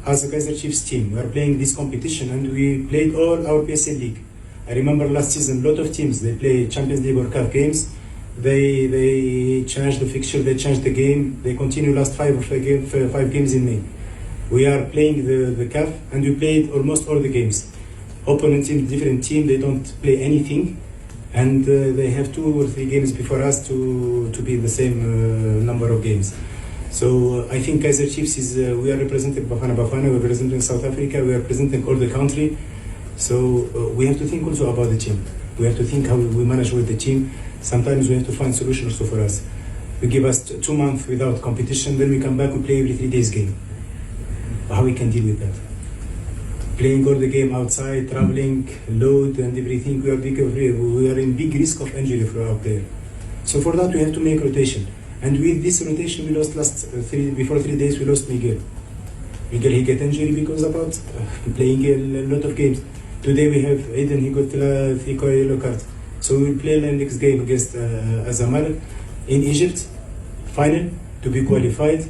as a Kaiser Chiefs team. We are playing this competition and we played all our PSL league. I remember last season, a lot of teams, they play Champions League or CAF games. They changed the fixture, they changed the game. They continue last five games in May. We are playing the CAF and we played almost all the games. Opponent team, different team, they don't play anything. And they have 2 or 3 games before us to be the same number of games. So I think Kaiser Chiefs is, we are representing Bafana Bafana, we are representing South Africa, we are representing all the country. So we have to think also about the team. We have to think how we manage with the team. Sometimes we have to find solutions also for us. We give us 2 months without competition, then we come back, we play every 3 days game. How we can deal with that? Playing all the game outside, traveling, load and everything, we are in big risk of injury for our player. So for that we have to make rotation. And with this rotation we lost before 3 days we lost Miguel. Miguel, he got injury because about playing a lot of games. Today we have Aiden, he got 3 yellow cards. So we will play the next game against Azamal in Egypt, final, to be qualified.